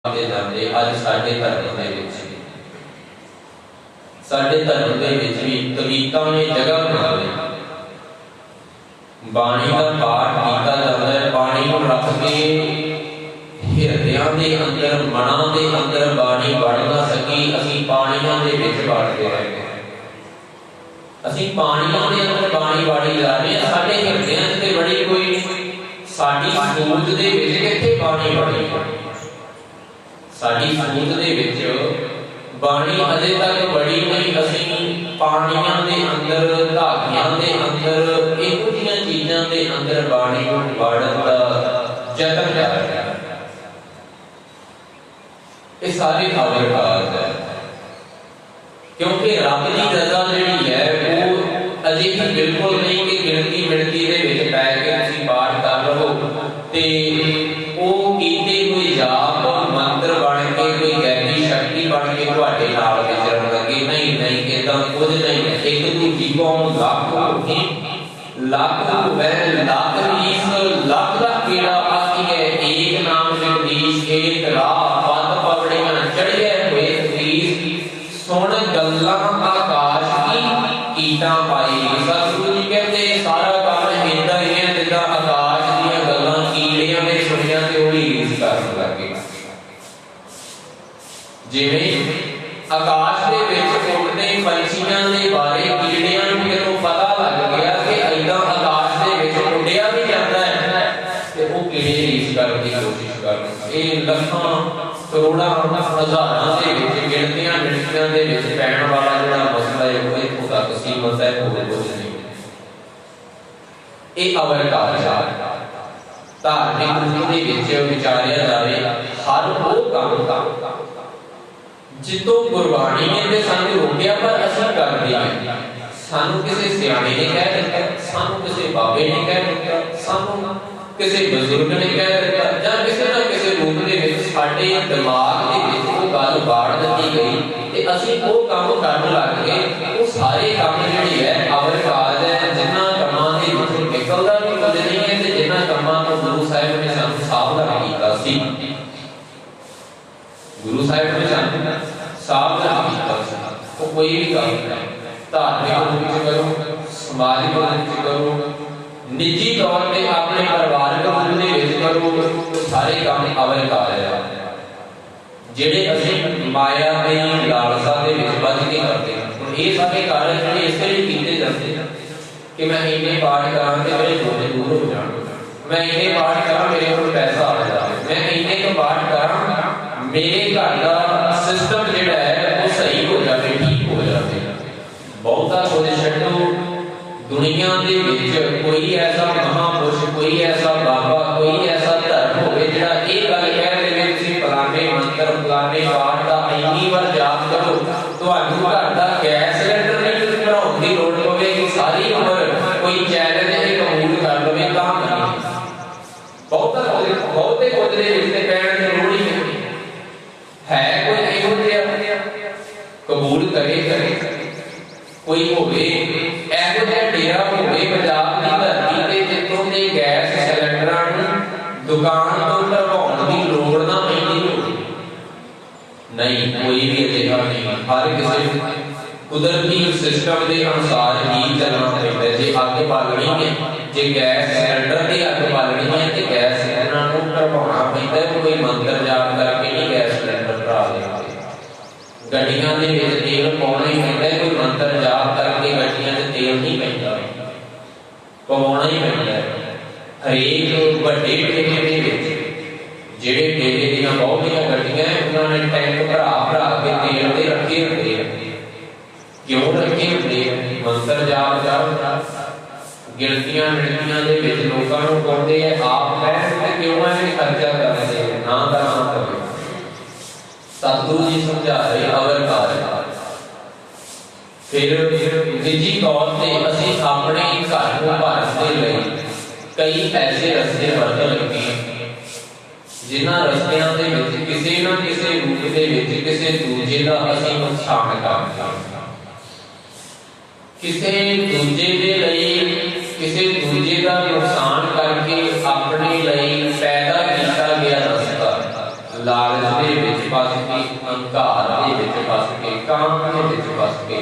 जाते अज साडे धर्म दे विच साडे धर्म दे विच भी कविता ने जगह बना ली। बाणी का पाठ कीता जाता है। बाणी को रख के हिरदियां दे अंदर मनां दे अंदर बाणी बढ़ ना सकी। असीं पाणियां दे विच वड़दे रह गए। असीं पाणियां दे अंदर बाणी वाड़ी जा रहे हैं। साडे हिरदियां ते बड़ी कोई साडी सोच दे विच किथे बाणी बड़ी साडी सोच दे विच बाणी अजे तक बड़ी नहीं। असीं पाणियां दे अंदर धागियां दे अंदर इहो जिहियां चीज़ां दे अंदर बाणी नूं वाड़न दा यतन कर रहे हैं। ये सारे अवरकाज है क्योंकि रब की रजा जिहड़ी है वो अजे भी बिल्कुल नहीं कि गिणती मिणती दे विच पै के तुसीं पाठ कर लवो ते ਉਹ ਕੀਤੇ कोई जाप मंत्र बन के कोई गैबी शक्ति बन के ਤੁਹਾਡੇ ਨਾਲ ਵਿਚਰਨ ਲੱਗੇ। नहीं नहीं इदां कुछ नहीं है। एक दूजी कौम ਲੱਖ होगी ਲੱਖ वह लाख रीस ਲੱਖ ਦਾ ਕੀੜਾ आती है। एक नाम जगदीश एक राह पद पवड़ियां चढ़िए हुए तीस सुन गल्लां आकाश की कीटां पाई। सतगुरु जी कहते सारा काम इदां ही है जिद्दां आकाश दीयां गल्लां कीड़ियां ने सुनियां ते ओही रीस करन लगे। जिवें आकाश दे विच उड़दे पंछियां दे बारे कीड़ियां नूं जदों पता लग गया कि इदां आकाश दे विच उड़िया भी जांदा है ते ओह कीड़े रीस करन दी कोशिश करन। इह लखां करोड़ां हज़ारां दे विच गिणतियां मिणतियां दे विच पैण वाला जिहड़ा मसला है ओह इत्थों तक सीमत है। होर कुछ नहीं। इह अवरकाज धार्मिक नीति दे विच विचारिया जावे। हर ओह काम जितों गुरबाणी ने ते सानू रोकिया पर असर कर दिया। सानू किसी सियाणे ने कह दिता, सानू किसी बाबे ने कह दिता, सानू किसी बुजुर्ग ने कह दिता जां किसी ना किसी रूप दे विच साडे दिमाग दे विच ओह गल बाड़ दित्ती गई ते असीं ओह काम करन लग गए। ओह सारे काम जिहड़े है अवरकाज है जिन्हां कमां दे विचों निकलदा भी कुछ नहीं है ते जिन्हां कमां तो गुरु साहिब ने सानू सावधान कीता सी। गुरु साहिब ने सानू सावधान कीता सी। वो कोई भी काम नहीं धार्मिक रूप से करो, समाजिक रूप से करो, निजी तौर पे अपने परिवारक रूप दे विच करो, सारे काम अवरकाज है जिहड़े असीं माया दी लालसा दे विच बच के करते हैं। हुण इह सारे कार्य जिहड़े इस तरह कीते जाते हैं कि मैं इन्ने पाठ करां ते मेरे रोजे दूर हो जाण, मैं इन्ने पाठ करां मेरे कोल पैसा आ जाए, मैं इन्ने क पाठ करां मेरे घर का सिस्टम जिहड़ा है वो सही हो जाए, ठीक हो जाए। बहुता कुछ छड्डो दुनिया दे विच कोई ऐसा महापुरुष कोई ऐसा बाबा कोई ऐसा धर्म होवे जिहड़ा इह गल कह देवे तुसीं फलाने मंत्र फलाने पाठ दा इंनी वार जाप करो तुहानूं घर दा गैस सिलेंडर नहीं भराउण दी लोड़ पवेगी। सारी उम्र कोई चैलेंज इह कबूल कर लवे तां नहीं। बहुते कुछ दे विच ते पैण दी लोड़ ही नहीं है। कोई इहो जिहा कबूल करे कोई होवे इहो जिहा डेरा होवे पंजाब दी धरती ते जिੱਥੋਂ ਦੇ गैस सिलेंडरां नूं दुकान ਤੋਂ भरवाउण दी लोड़ ना पैंदी होवे। नहीं कोई भी अजिहा नहीं। हर किसी कुदरती सिस्टम के अनुसार ही चलना पैंदा। जे अग बालनी है जे गैस सिलेंडर की अग बालनी है तो गैस सिलेंडर को भरवाउणा पैंदा। कोई मंत्र जाप करके नहीं गैस सिलेंडर भरा देंगे। गड्डियां दे विच तेल पाउणा ही पैंदा। कोई मंत्र जाप करके गड्डियां ते तेल नहीं पैंदा, पवाउणा ही पैंदा। हरेक वड्डे डेरे दे विच जिहड़े डेरे दीयां बहुतियां गड्डियां उन्हां ने टैंक भरा भरा के तेल दे रखे हुंदे आ। क्यों रखे हुंदे आ? मंत्र जाप जाप गिणतियां मिणतियां दे विच लोकां नूं पाउंदे आ। आप बैठ के क्यों एवें खर्चा करदे ना करना पवे। सतगुरु जी समझा रहे अवरकाज। फिर निजी तौर पे असीं अपने घर को भरन दे लई कई ऐसे रस्ते वरतन लगे जिन्हां रस्तियां दे विच किसी ना किसी रूप दे विच किसी दूजे दा असीं नुकसान करदे हां। किसी दूजे दे लई किसी दूजे दा नुकसान करके अपने लई पैदा कीता गया रस्ता लालच दे विच फस के, अहंकार दे विच फस के, काम दे विच फस के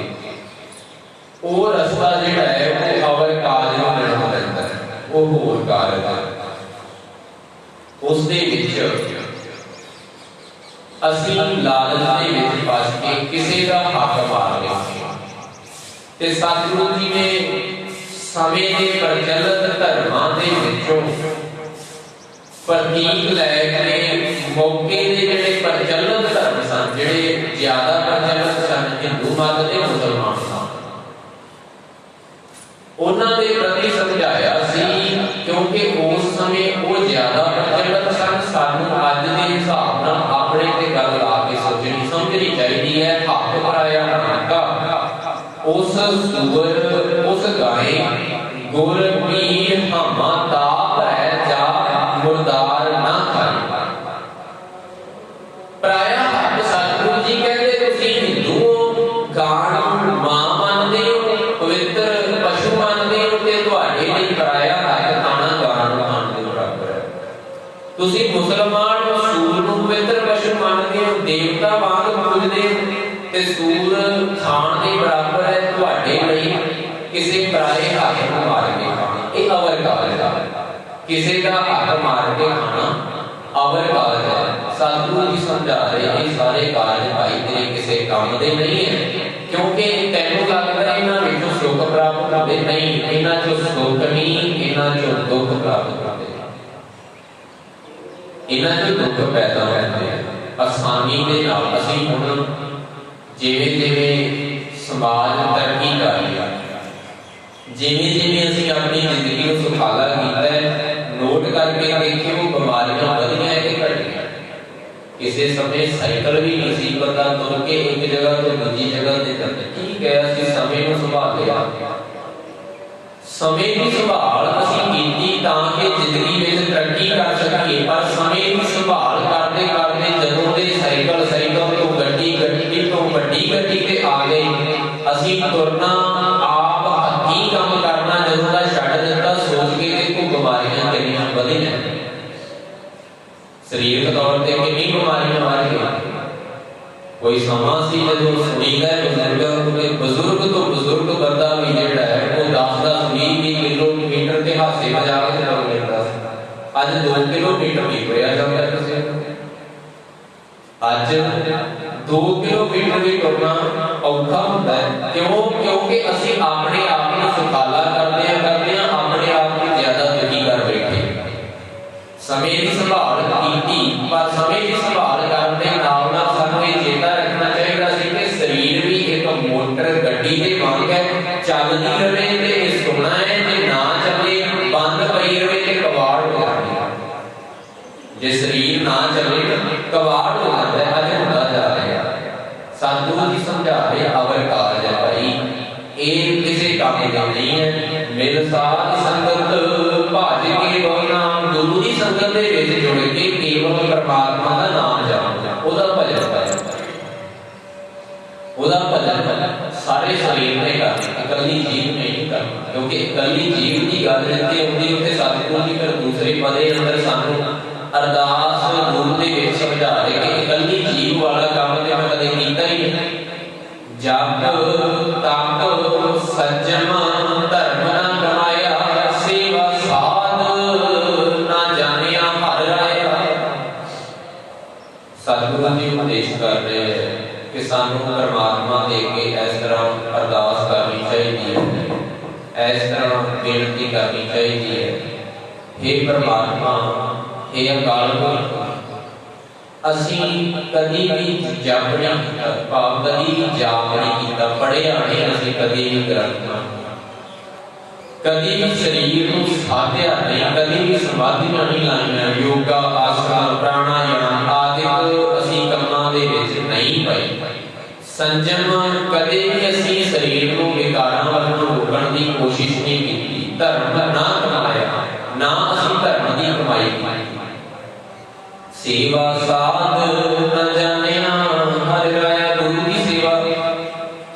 वो रस्ता जिहड़ा है वो अवर काज नूं मिलण लैंदा है, वो होर कारज है। उस दे विच असीं लालच दे विच फस के किसी का हक मार लैंदे ते सतगुरु जी ने समय के प्रचलित धर्मां दे विचों प्रतीक लैके मौके के जिहड़े प्रचलित धर्म सन, जिहड़े ज्यादा प्रचलित सन हिंदू मत ते मुसलमान सन, उन्हां दे प्रति समझाया सी, क्योंकि उस समय वो ज्यादा प्रचलित सन। सानू अज दे हिसाब नाल अपने ते गल ला के सोचनी समझनी चाहिदी है। हक पराया नानका उस सूअर उस गाय गुर पीर हामा ताप है जा मुर्दार ना खाए। पराया हक सतगुरु जी कहते तुसीं हिंदू गां नूं मां मनदे हो, पवित्र पशु मनदे हो ते तुहाडे लई पराया हक खाना गां नूं खाण दे बराबर है। तुसीं मुसलमान सूर नूं पवित्र पशु मनदे हो, देवता वांग पूजदे हो ते सूर खाण दे बराबर है तुहाडे लई किसी पराए हक नूं मार के खाना। ये अवर कारज है, किसी का हक मार के खाना अवर कारज है। सतगुरु जी समझा रहे ये सारे कारज भाई तेरे किसी काम दे नहीं है, क्योंकि तैनूं लगदा है इन्हां विचों सुख प्राप्त होवे, नहीं, इन्हां चों सुख नहीं, इन्हां चों दुख प्राप्त होवे, इन्हां चों दुख पैदा होंदे हैं। आसानी दे नाल असीं हुण जिवें जिवें समाज तरक्की कर रहा, जिवें जिवें असीं अपनी जिंदगी नूं सुखाला कीता है, नोट करके देखिए वो बीमारियां वधियां कि घटियां। किसी समय साइकिल भी नहीं सी पता तुर के एक जगह तो दूसरी जगह ते जांदे, ठीक है असीं समय नूं संभाल लिया, समय की संभाल असीं कीती तां कि जिंदगी विच तरक्की कर सकीए। पर समय की संभाल करते करते जदों दे साइकिल साइकिल तो गड्डी गड्डी तो वड्डी गड्डी ते आ गए, असीं तुरना आप हत्थी काम करना जदों दा छड्ड दित्ता, सोच के देखो बीमारियां कितनियां वधियां, शरीरक तौर पर कितनी बीमारियां बढ़ गई। कोई समा सी जदों सुनीदा बुजुर्ग तो बुजुर्ग बंदा भी जिहड़ा है वो 10-20 किलोमीटर के हासे बजा के चल लेंदा सी, अज 2 किलोमीटर भी तुरिया जांदा किसी अज 2 किलोमीटर भी तुरना औखा हुंदा है। क्यों? क्योंकि असीं अपने आप नूं सुखाला करदे हैं अपने आप नूं ज्यादा दुखी कर बैठे। समय की संभाल कीती, पर समय की संभाल करने नाल नाल सानूं ये चेता रखना चाहिए सी कि शरीर भी एक मोटर गड्डी दे वांग है, चलदी रहे ते इह सोना है, जे ना चले बंद पई रहे ते कवाड़ हो जांदी है। जे शरीर ना चले कवाड़ हो जाता है, अज होंदा जा रहा है। सतगुरु जी समझा रहे अवर कारज है भाई, ये किसी काम का नहीं है। मेरे साथ संगत भाज के नाम गुरु की संगत दे विच जुड़ के केवल परमात्मा का नाम जाप, ओदा भजन करना, ओदा भजन सारे शरीर ने करना, इकल्ली जीव नहीं करना। क्योंकि इकल्ली जीव की गल जिथे होंदी उत्थे सतगुरु जी फिर दूसरे पदे अंदर सानू अरदास गुरु दे विच समझा रहे कि इकल्ली जीव वाला काम ते मैं कदे कीता ही नहीं। जप तप सज्जन धर्म ना कमाया, सेवा साध ना जानिया हर राया। सतगुरु जी उपदेश कर रहे हैं कि सानू परमात्मा दे के इस तरह अरदास करनी चाहिए, इस तरह बेनती करनी चाहिए, हे परमात्मा, हे अकाल पुरख, असीं कदी भी जप नहीं कीता, भाव कदी भी जाप नहीं कीता, पढ़िया नहीं असीं कदी भी ग्रंथ, कदी भी शरीर नूं साधया नहीं, कदी भी समाधियां नहीं लाइयां, योगा आसन प्राणायाम आदि असीं कम्मां दे विच नहीं पए। संजम कदे भी असीं शरीर नूं विकारां वल रोकण दी कोशिश नहीं कीती, धर्म ना कमाया, ना असीं धर्म दी कमाई कीती। सेवा साध न जानिया हर राया, गुरु की सेवा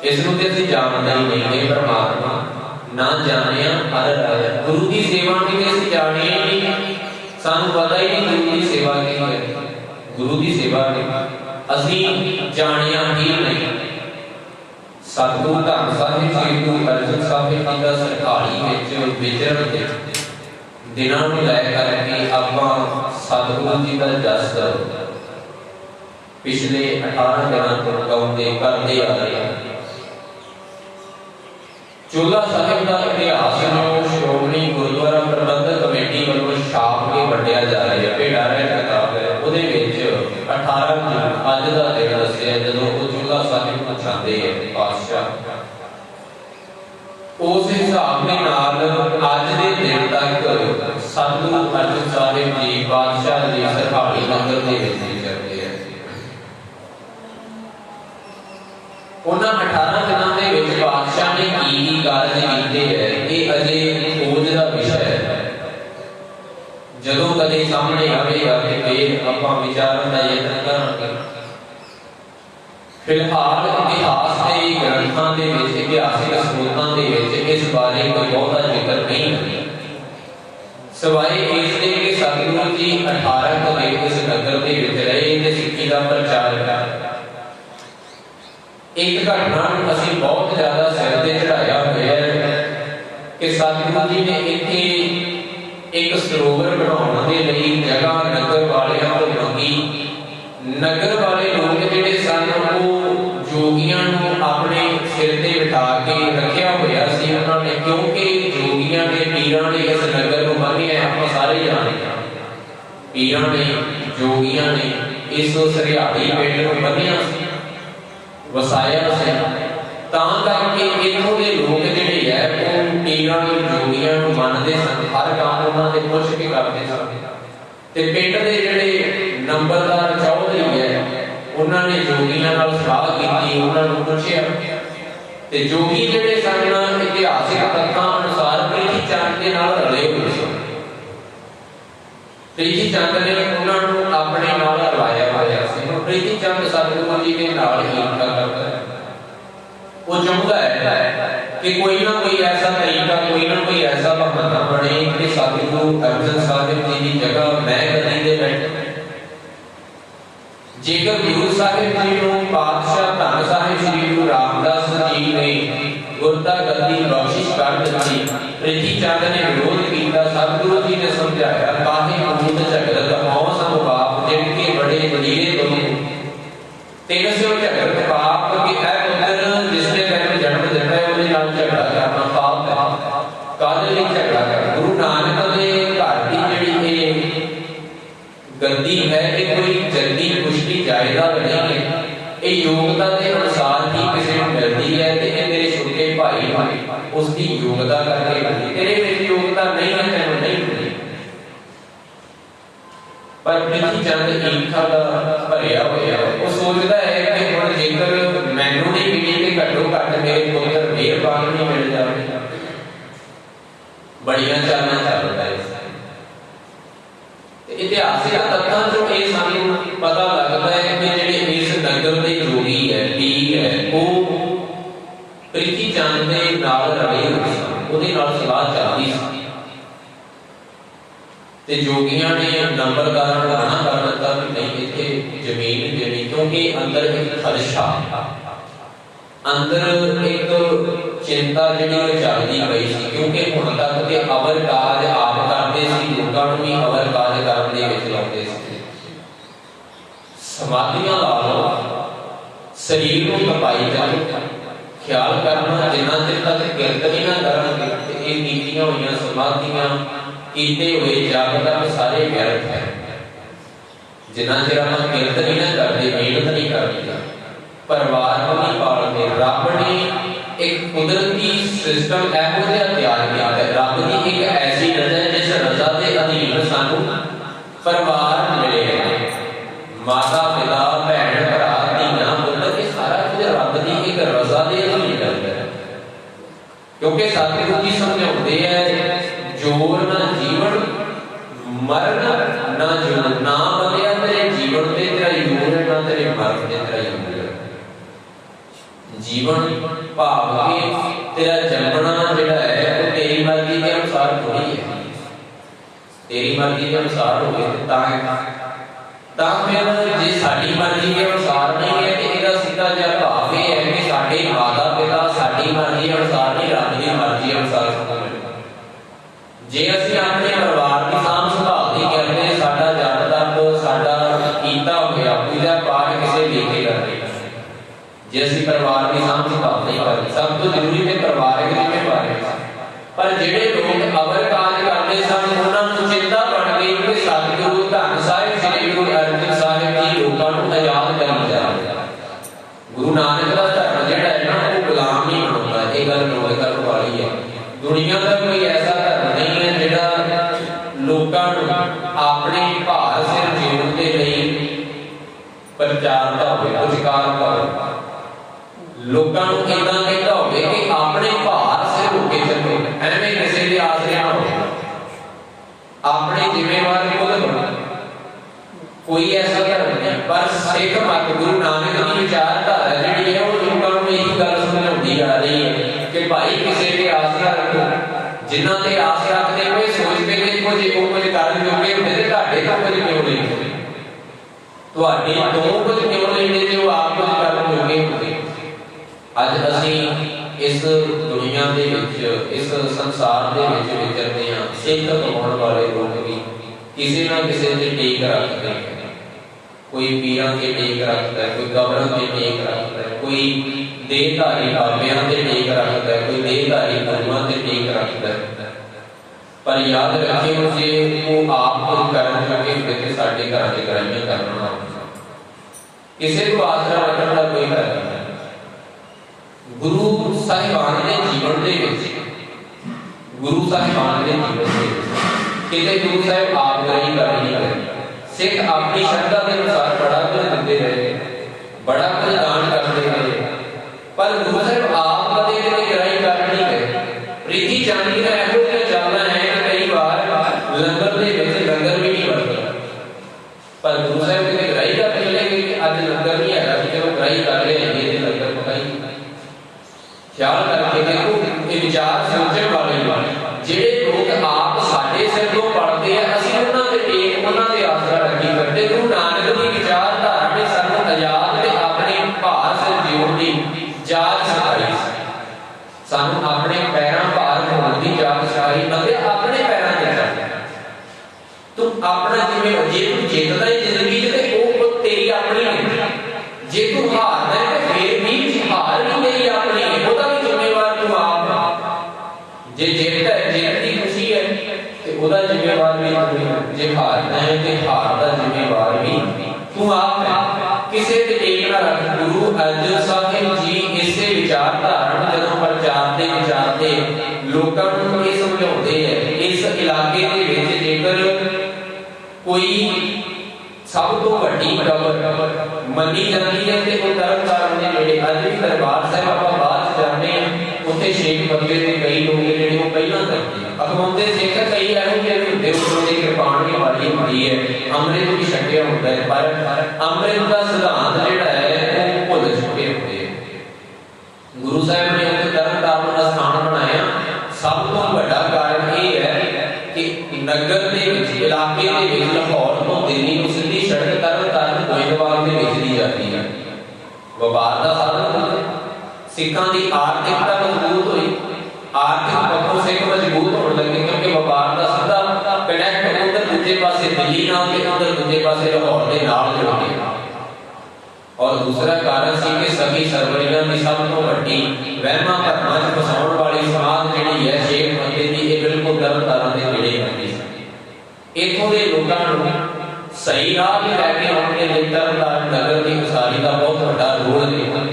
इसनूं ते असीं जाणदे ही नहीं, हे परमात्मा ना जानिया हर राया, गुरु की सेवा की असीं जाणिया ही नहीं, सानूं पता ही नहीं गुरु की सेवा की है। गुरु की सेवा ने असी जानिया ही नहीं। सतगुरु धन साहिब श्री गुरु अर्जन साहिब जी का सरकारी विचरण के दिनों को लै करके आपां सतगुरु जी का जस पिछले 18 दिनों तो गाउंदे करते आ रहे हैं। चोला साहिब का इतिहास श्रोमणी गुरुद्वारा प्रबंधक कमेटी वालों छाप के वंडिया जा रहा है। भेड़ा रह किताब है, ਉਹਦੇ ਵਿੱਚ 18 जून अज का दिन दसिया जदों वो चोला साहिब को चाहते हैं पातशाह। उस हिसाब के नाल अज के दिन तक सतगुरु अर्जन साहिब जी पातशाह जी सरकारी नगर के चलते हैं। उन्होंने 18 दिनों के विच पातशाह ने की कार्य कीते है, ये अजे खोज का विषय है। जदों कदे सामने आवेगा ते फिर आपां विचारन दा यतन करांगे। फिलहाल इतिहास के ग्रंथां दे विच इतिहासिक स्रोतां दे विच इस बारे कोई बहुता जिक्र नहीं है, सवाए इसके कि सतगुरु जी 18 कदे इस नगर दे विच रहे ते सिੱਖੀ दा प्रचार किया। एक घटना असीं बहुत ज्यादा सिर ते चढ़ाया होया है कि सतगुरु जी ने इत्थे एक सरोवर बनाने के लिए जगह नगर वालियां को मंगी। नगर वाले लोग जिहड़े सन वो जोगियां नूं अपने सिर ते बिठा के रखिया होया सी उन्होंने, क्योंकि जोगियां ने पीरां ने इस नगर को बन्निया। आपां सारे जानते हैं पीरां ने जोगियां ने इस सरियाड़ी पिंड को बन्निया वसाया से, तां करके इत्थों के लोग जिहड़े है वो पीरां नूं जोगियां नूं मनदे सन, हर काम उन्हां दे पुछ के करदे सन। ते पिंड दे जिहड़े नंबरदार चौधरी है उन्होंने जोगियां नाल सलाह कीती, उन्हां नूं पुछिया ते जोगी जिहड़े सन इतिहासिक तथ्यां अनुसार प्रीति चंद दे नाल रले होए सन। प्रीति चंद ने उन्हां नूं अपने नाल रलाया होया सी। प्रीति चंद सतगुरु जी के नाल ईर्ष्या करदा है। वो चाहता है कि कोई ना कोई ऐसा तरीका, कोई ना कोई ऐसा बहाना बने कि सतगुरु अर्जन साहिब जी की जगह मैं गद्दी ते बैठा। जेकर गुरु साहिब जी को पातशाह धन साहिब श्री गुरु रामदास जी ने गुरता गद्दी बख्शिश कर दी, प्रीति चंद ने विरोध किया। सतगुरु जी ने समझाया काहे मूत झगड़त मौं सम बाप जिनके बड़े वडीरे तुम तेन से झगड़त पाप कि ऐ पुत्र जिसने तैनूं जन्म दिता है ਉਹਦੇ ਨਾਲ झगड़ा करना पाप है। काहदे लई झगड़ा करना? गुरु नानक दे घर दी जिहड़ी ये गद्दी है ये कोई जल्दी पुष्टि जायदाद नहीं है, ये योग्यता के अनुसार ही किसी को मिलती है। ते तेरे छोटे भाई उसकी योग्यता करके मिलती, तेरे में योग्यता नहीं है तैनूं नहीं मिलती। पर प्रीति चंद ईर्ष्या दा भरिया होया वो सोचता है कि हुण जेकर मैनूं नहीं मिली ते घट्टो घट्ट मेरे पुत्र मेहरबान नहीं मिल जावे। बड़ियां चालां चलदा है। इतिहासिक तथ्यां चों ये सानूं पता लगता है कि जिहड़े इस नगर दे जोगी है पीर है वो प्रीति चंद दे नाल रले होए सन, ਉਹਦੇ ਨਾਲ सलाह चलदी सी। ते जोगियां ने नंबरदारां नूं मना कर दिता कि नहीं इत्थे जमीन देनी, क्योंकि अंदर एक खदशा अंदर एक चिंता जिहड़ी चलदी पई सी। क्योंकि हुण तक ते अवर काज आप करदे सी, लोकां नूं भी अवर काज करन दे विच लाउंदे सी। समाधियां ला लो, शरीर नूं तपाई जाओ, ख्याल करना जिन्ना चिर तक किरत नहीं ना करनगे ते इह कीतियां होईयां समाधियां कीते हुए जग तक सारे व्यर्थ है। जिन्ना चिर हम किरत नहीं ना करते, मेहनत नहीं करते, परिवार को नहीं पालते। रब ने एक कुदरती सिस्टम ऐहो जिहा तैयार किया है। रब की एक ऐसी रजा है जिस रजा के अधीन सानू परिवार मिले हैं, माता पिता भैन भरा धीआं पुत्र, ये सारा कुछ रब की एक रजा के अधीन है। क्योंकि सतगुरु जी समझाते हैं जोर ना जीवन मरण ना जोर, ना बंदिया तेरे जीवन ते तेरा जोर है ना तेरे मरण ते तेरा जोर है। जीवन भाव के तेरा जन्मना जिहड़ा है वो तेरी मर्जी के अनुसार थोड़ी है। तेरी मर्जी के अनुसार होवे तां ਤਾਂ ਫਿਰ ਜੇ ਸਾਡੀ ਮਰਜ਼ੀ ਦੇ ਅਨੁਸਾਰ ਨਹੀਂ ਹੈ ਤੇ ਇਹਦਾ ਸਿੱਧਾ ਜਿਹਾ ਭਾਵ ਇਹ ਹੈ ਕਿ ਸਾਡੇ ਮਾਤਾ ਪਿਤਾ ਸਾਡੀ ਮਰਜ਼ੀ ਅਨੁਸਾਰ ਨਹੀਂ, ਰੱਬ ਦੀ ਮਰਜ਼ੀ ਅਨੁਸਾਰ ਚੱਲਣਗੇ। ਜੇ ਅਸੀਂ ਆਪਣੇ ਪਰਿਵਾਰ ਦੀ ਸਾਂਭ ਸੰਭਾਲ ਨਹੀਂ ਕਰਦੇ, ਸਾਡਾ ਜਦ ਤੱਕ ਸਾਡਾ ਕੀਤਾ ਹੋਇਆ ਪੂਜਾ ਪਾਠ ਕਿਸੇ ਲੇਖੇ ਕਰਦੇ, ਜੇ ਅਸੀਂ ਪਰਿਵਾਰ ਦੀ ਸਾਂਭ ਸੰਭਾਲ ਨਹੀਂ ਕਰਦੇ, ਸਭ ਤੋਂ ਜ਼ਰੂਰੀ ਤੇ ਪਰਿਵਾਰਕ ਜ਼ਿੰਮੇਵਾਰੀ। ਪਰ ਜਿਹੜੇ ਲੋਕ ਅਵਰ ਕਾਜ ਕਰਦੇ ਸਨ ਉਹਨਾਂ ਨੂੰ ਚਿੰਤਾ ਬਣ ਗਈ ਕਿ ਸਤਿਗੁਰੂ ਧੰਨ ਸਾਹਿਬ ਸ੍ਰੀ ਗੁਰੂ ਅਰਜਨ ਸਾਹਿਬ ਜੀ ਲੋਕਾਂ ਨੂੰ ਆਜ਼ਾਦ ਕਰਨ ਜਾ ਰਹੇ। ਗੁਰੂ ਨਾਨਕ ਦਾ ਧਰਮ ਜਿਹੜਾ ਹੈ ਨਾ ਉਹ ਗੁਲਾਮ ਨਹੀਂ ਬਣਾਉਂਦਾ, ਇਹ ਗੱਲ ਨੋਟ ਕਰਨ ਵਾਲੀ ਹੈ। ਦੁਨੀਆ ਦਾ ਕੋਈ ਐਸਾ ਧਰਮ ਨਹੀਂ ਹੈ ਜਿਹੜਾ ਲੋਕਾਂ ਨੂੰ ਆਪਣੇ ਭਾਰ ਸਿਰ ਜੀਉਣ ਦੇ ਲਈ ਪ੍ਰਚਾਰਦਾ ਹੋਵੇ, ਪੁਚਕਾਰਦਾ ਹੋਵੇ, ਲੋਕਾਂ ਨੂੰ ਇਦਾਂ ਕਹਿੰਦਾ ਹੋਵੇ ਕਿ ਆਪਣੇ ਭਾਰ ਸਿਰ ਹੋ ਕੇ ਚੱਲੋ, ਐਵੇਂ ਕਿਸੇ ਦੇ ਆਸਰੇ ਨਾ ਹੋਵੇ, ਆਪਣੇ ਜ਼ਿੰਮੇਵਾਰ ਖੁਦ ਬਣੋ। ਕੋਈ ਐਸਾ ਧਰਮ ਨਹੀਂ। ਪਰ ਸਿੱਖ ਮਤ ਗੁਰੂ ਨਾਨਕ ਦੀ ਵਿਚਾਰਧਾਰਾ ਜਿਹੜੀ ਹੈ ਉਹ ਲੋਕਾਂ ਨੂੰ ਇਹੀ ਗੱਲ ਸਮਝਾਉਂਦੀ ਆ ਰਹੀ ਹੈ ਕਿ ਭਾਈ ਕਿਸੇ ਤੇ ਆਸਰਾ ਰੱਖੋ। ਜਿਨ੍ਹਾਂ ਤੇ ਆਸ ਰੱਖਦੇ ਹੋਏ ਸੋਚਦੇ ਨੇ ਕੁਝ ਉਹ ਕੁਝ ਕਰਨ ਜੋਗੇ ਹੁੰਦੇ ਤੇ ਤੁਹਾਡੇ ਤੋਂ ਕੁਝ ਕਿਉਂ ਲੈਂਦੇ, ਤੁਹਾਡੇ ਤੋਂ ਕੁਝ ਕਿਉਂ ਲੈਂਦੇ ਜੇ ਉਹ ਆਪ ਕੁਝ ਕਰਨ ਜੋਗੇ ਹੁੰਦੇ। ਅੱਜ ਅਸੀਂ ਇਸ ਦੁਨੀਆ ਦੇ ਵਿੱਚ, ਇਸ ਸੰਸਾਰ ਦੇ ਵਿੱਚ ਵਿਚਰਦੇ ਹਾਂ। ਸਿੱਖ ਕਮਾਉਣ ਵਾਲੇ ਲੋਕ ਵੀ ਕਿਸੇ ਨਾ ਕਿਸੇ ਤੇ ਟੇਕ ਰੱਖਦੇ ਨੇ। ਕੋਈ ਪੀਰਾਂ ਤੇ ਟੇਕ ਰੱਖਦਾ ਹੈ, ਕੋਈ ਕਬਰਾਂ ਤੇ ਟੇਕ ਰੱਖਦਾ ਹੈ, ਕੋਈ ਦੇਹਧਾਰੀ ਬਾਬਿਆਂ ਤੇ ਟੇਕ ਰੱਖਦਾ ਹੈ, ਕੋਈ ਦੇਹਧਾਰੀ ਗੁਰੂਆਂ ਤੇ ਟੇਕ ਰੱਖਦਾ ਹੈ। ਪਰ ਯਾਦ ਰੱਖਿਓ ਜੇ ਉਹ ਆਪ ਕੁਝ ਕਰਨ ਜੋਗੇ ਹੁੰਦੇ ਤੇ ਸਾਡੇ ਘਰਾਂ ਦੇ ਗਰਾਈਆਂ ਕਰਨਾ ਕਿਸੇ ਨੂੰ ਆਸਰਾ ਰੱਖਣ ਦਾ ਕੋਈ ਫਾਇਦਾ ਨਹੀਂ। ਗੁਰੂ ਸਾਹਿਬਾਨ ਦੇ ਜੀਵਨ ਦੇ ਵਿੱਚ, ਗੁਰੂ ਸਾਹਿਬਾਨ ਦੇ ਜੀਵਨ ਦੇ ਵਿੱਚ ਕਿਤੇ ਗੁਰੂ ਸਾਹਿਬ ਆਪ ਗਰਾਈ ਕਰ ਨਹੀਂ ਰਹੇ। ਸਿੱਖ ਆਪਣੀ ਸ਼ਰਧਾ ਦੇ ਅਨੁਸਾਰ ਬੜਾ ਕੁਝ ਦਿੰਦੇ ਰਹੇ, ਬੜਾ ਕੁਝ ਦਾਨ ਕਰਦੇ ਰਹੇ, ਪਰ ਗੁਰੂ ਸਾਹਿਬ ਆਪ ਕਦੇ ਕਿਤੇ ਗਰਾਈ ਕਰ ਨਹੀਂ ਰਹੇ। ਪ੍ਰੀਤੀ ਚਾਂਦੀ ਦਾ ਇਹੋ ਜਿਹਾ ਚੱਲਦਾ ਹੈ ਕਿ ਕਈ ਵਾਰ ਲੰਗਰ ਦੇ ਵਿੱਚ ਲੰਗਰ ਵੀ ਨਹੀਂ ਵਰਤਦਾ, ਪਰ ਗੁਰੂ ਸਾਹਿਬ ਕਿਤੇ ਗਰਾਈ ਕਰ ਚਲੇ ਗਏ ਕਿ ਅੱਜ ਲੰਗਰ ਨਹੀਂ ਹੈਗਾ, ਚਲੋ ਗਰਾਈ ਕਰ ਲਿਆ ਇਹਦੇ ਲੰਗਰ ਪਕਾਈ। ਖਿਆਲ ਕਰਕੇ ਦੇਖੋ, ਇਹ ਵਿਚਾਰ ਸੋਚਣ ਵਾਲੇ ਜਿਹੜੇ ਲੋਕ ਆਪ ਸਾਡੇ ਸਿਰ ਤੋਂ ਪੜਦੇ ਆ, ਅਸੀਂ ਉਹਨਾਂ ਦੇ ਟੇਕ, ਉਹਨਾਂ ਦੇ ਆਸਰਾ ਰੱਖੀ ਕਰਦੇ। ਗੁਰੂ ਨਾਨਕ ਦੀ ਵਿਚਾਰਧਾਰਾ ਨੇ ਸਾਨੂੰ ਆਜ਼ਾਦ ਤੇ ਆਪਣੇ ਭਾਰ ਸਿਰ ਜਿਉਣ ਦੀ ਜਾਚ ਸਿਖਾਈ, ਸਾਨੂੰ ਆਪਣੇ ਪੈਰਾਂ ਭਾਰ ਹੋਣ ਦੀ ਜਾਚ ਸਿਖਾਈ ਅਤੇ ਆਪਣੇ ਪੈਰਾਂ ਤੇ ਚੱਲਣਾ। ਤੂੰ ਆਪਣਾ ਜਿਵੇਂ ਜੇ ਤੂੰ ਜਿੱਤਦਾ ਹੈ ਜ਼ਿੰਦਗੀ 'ਚ ਤੇ ਉਹ ਤੇਰੀ ਆਪਣੀ ਨਹੀਂ, ਜੇ ਤੂੰ ਹਾਰਦਾ ਹੈ ਤੇ ਫੇਰ ਵੀ ਹਾਰ ਵੀ ਤੇਰੀ ਆਪਣੀ ਹੈ, ਉਹਦਾ ਵੀ ਜ਼ਿੰਮੇਵਾਰ ਤੂੰ ਆਪ। ਜੇ ਜਿੱਤ ਹੈ, ਜਿੱਤ ਦੀ ਖੁਸ਼ੀ ਹੈ ਤੇ ਉਹਦਾ ਜ਼ਿੰਮੇਵਾਰ ਵੀ ਤੂੰ। ਜੇ ਹਾਰਦਾ ਹੈ ਤੇ ਹਾਰ ਦਾ ਜ਼ਿੰਮੇਵਾਰ ਵੀ ਤੂੰ ਆਪ ਹੈ। ਕਿਸੇ ਤੇ ਟੇਕ ਨਾ ਰੱਖ। ਗੁਰੂ ਅਰਜਨ ਸਾਹਿਬ ਜੀ ਇਸੇ ਵਿਚਾਰਧਾਰਾ ਨੂੰ ਜਦੋਂ ਪ੍ਰਚਾਰਦੇ ਵਿਚਾਰਦੇ ਲੋਕਾਂ ਨੂੰ ਇਹ ਸਮਝਾਉਂਦੇ ਹੈ, ਇਸ ਇਲਾਕੇ ਦੇ ਵਿੱਚ ਜੇਕਰ ਕੋਈ ਸਭ ਤੋਂ ਵੱਡੀ ਕਬਰ ਮੰਨੀ ਜਾਂਦੀ ਹੈ ਤੇ ਉਹ ਤਰਨਤਾਰਨ ਦੇ ਨੇੜੇ, ਅੱਜ ਵੀ ਦਰਬਾਰ ਸਾਹਿਬ ਆਪਾਂ ਬਾਅਦ ਚ ਜਾਂਦੇ ਹਾਂ, ਉੱਥੇ ਸ਼ੇਖ ਬੰਦੇ ਦੇ ਕਈ ਲੋਕ ਜਿਹੜੇ ਉਹ ਪਹਿਲਾਂ ਕਰਦੇ ਆ। ਅਖਵਾਉਂਦੇ ਸਿੱਖ ਕਈ ਇਹੋ ਜਿਹੇ ਹੁੰਦੇ ਉੱਪਰੋਂ ਦੀ ਕਿਰਪਾਨ ਵੀ ਮਾਰੀ ਹੁੰਦੀ ਹੈ, ਅੰਮ੍ਰਿਤ ਵੀ ਛਕਿਆ ਹੁੰਦਾ ਹੈ, ਪਰ ਅੰਮ੍ਰਿਤ ਦਾ ਸਿਧਾਂਤ ਜਿਹੜਾ ਹੈ ਉਹ ਭੁੱਲ ਚੁੱਕੇ ਹੁੰਦੇ ਆ। ਗੁਰੂ ਸਾਹਿਬ ਨੇ ਉੱਥੇ ਤਰਨਤਾਰਨ ਦਾ ਸਥਾਨ ਬਣਾਇਆ। ਸਭ ਤੋਂ ਵੱਡਾ ਕਾਰਨ ਇਹ ਹੈ ਕਿ ਨਗਰ ਦੇ ਵਿੱਚ, ਇਲਾਕੇ ਦੇ ਵਿੱਚ ਲਾਹੌਰ ਤੋਂ ਦਿੱਲੀ ਨੂੰ ਸਿੱਧੀ ਸੜਕ ਤਰਨਤਾਰਨ ਗੋਇੰਦਵਾਲ ਦੇ ਵਿੱਚ ਦੀ ਜਾਂਦੀ ਹੈ। ਵਪਾਰ ਦਾ ਸਾਧਨ ਹੁੰਦਾ, ਸਿੱਖਾਂ ਦੀ ਆਰਥਿਕਤਾ ਮਜ਼ਬੂਤ ਹੋਈ, ਆਰਥਿਕ ਪੱਖੋਂ ਸਿੱਖ ਮਜ਼ਬੂਤ ਹੋਣ ਲੱਗੇ ਕਿਉਂਕਿ ਵਪਾਰ ਦਾ ਸਿੱਧਾ ਕਨੈਕਟ ਉਧਰ ਦੂਜੇ ਪਾਸੇ ਦਿੱਲੀ ਨਾਲ ਤੇ ਉਧਰ ਦੂਜੇ ਪਾਸੇ ਲਾਹੌਰ ਦੇ ਨਾਲ ਜੁੜ ਗਿਆ। ਔਰ ਦੂਸਰਾ ਕਾਰਨ ਸੀ ਕਿ ਸਭੀ ਸਰਵਰੀਆਂ ਦੀ ਸਭ ਤੋਂ ਵੱਡੀ ਵਹਿਮਾਂ ਭਰਮਾਂ 'ਚ ਫਸਾਉਣ ਵਾਲੀ ਸਮਾਧ ਜਿਹੜੀ ਹੈ ਸ਼ੇਖ ਬੰਦੇ ਦੀ, ਇਹ ਬਿਲਕੁਲ ਤਰਨਤਾਰਨ ਦੇ ਨੇੜੇ ਪੈਂਦੀ ਸੀ। ਇੱਥੋਂ ਦੇ ਲੋਕਾਂ ਨੂੰ ਸਹੀ ਰਾਹ ਤੇ ਲੈ ਕੇ ਆਉਣ ਦੇ ਲਈ ਤਰਨਤਾਰਨ ਨਗਰ ਦੀ ਉਸਾਰੀ ਦਾ ਬਹੁਤ ਵੱਡਾ ਰੋਲ ਹੈ।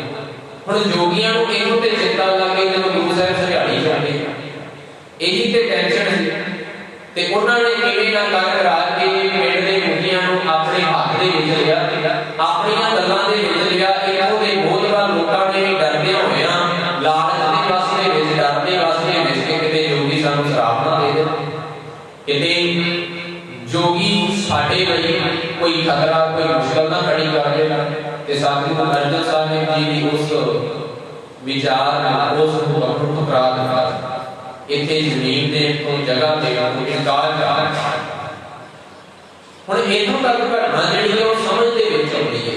ਹੁਣ ਜੋਗੀਆਂ ਨੂੰ ਇਹੋ ਤੇ ਚਿੰਤਾ ਲੱਗ ਗਈ ਜਦੋਂ ਗੁਰੂ ਸਾਹਿਬ ਸਰਿਆੜੀ ਜਾਂਦੇ, ਇਹੀ ਤੇ ਟੈਨਸ਼ਨ ਸੀ ਤੇ ਉਹਨਾਂ ਨੇ ਕਿਵੇਂ ਨਾ ਕਰ ਕਰਾ ਕੇ ਪਿੰਡ ਦੇ ਮੁਖੀਆਂ ਨੂੰ ਆਪਣੇ ਹੱਥ ਦੇ ਵਿੱਚ ਲਿਆ, ਆਪਣੀਆਂ ਗੱਲਾਂ ਦੇ ਵਿੱਚ ਲਿਆ। ਇੱਥੋਂ ਦੇ ਬੋਧਵਾਨ ਲੋਕਾਂ ਨੇ ਵੀ ਡਰਦੇ ਹੋਇਆ, ਲਾਲਚ ਦੇ ਵਸ ਦੇ ਵਿੱਚ, ਡਰਦੇ ਵਸ ਦੇ ਵਿੱਚ ਕਿ ਕਿਤੇ ਜੋਗੀ ਸਾਨੂੰ ਸ਼ਰਾਪ ਨਾ ਦੇ ਦੇਣ, ਕਿਤੇ ਜੋਗੀ ਸਾਡੇ ਲਈ ਕੋਈ ਖਤਰਾ, ਕੋਈ ਮੁਸ਼ਕਲ ਨਾ ਖੜੀ ਕਰ ਦੇਣ। ਤੇ ਸਤਿਗੁਰੂ ਅਰਜਨ ਸਾਹਿਬ ਜੀ ਦੀ ਉਸ ਵਿਚਾਰ, ਉਸ ਹੁਕਮ ਨੂੰ ਪ੍ਰਾਪਤ ਇੱਥੇ ਜ਼ਮੀਨ ਦੇ ਤੋਂ ਜਗ੍ਹਾ ਦੇ ਇਨਕਾਰ ਕਰ हुण इत्थों तक घटना जिहड़ी है वो समझ दे विच आउंदी है,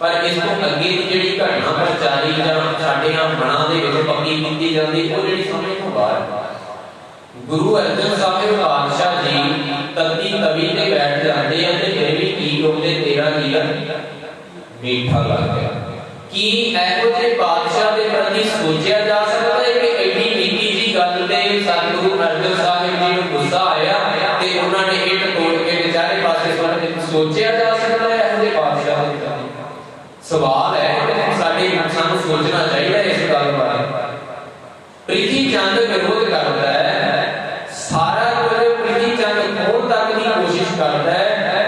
पर इस तो अगे की जिहड़ी घटना प्रचारी जां साडियां मनां दे विच पक्की कीती जांदी वो जिहड़ी समझ तो बाहर। गुरु अर्जन साहिब पातशाह जी तत्ती तवी ते बैठ जाते हैं ते फिर भी की होंदे तेरा लीला मीठा लग गया। कि ऐहो जे पातशाह दे प्रति सोचा जा सकता है कि एडी निक्की जी गल ते सतगुरु अर्जन साहिब जी नूं गुस्सा आया ते उन्हां ने इट तोड़ के बेचारे पासे सुट दित्ती। सोचा जा सकता है ऐहो जे पातशाह दे प्रति सवाल है कि साडे सानूं सोचना चाहिए इस गल बारे। प्रीति चंद विरोध करता है, सारा कुछ प्रीति चंद खोल तक की कोशिश करता है।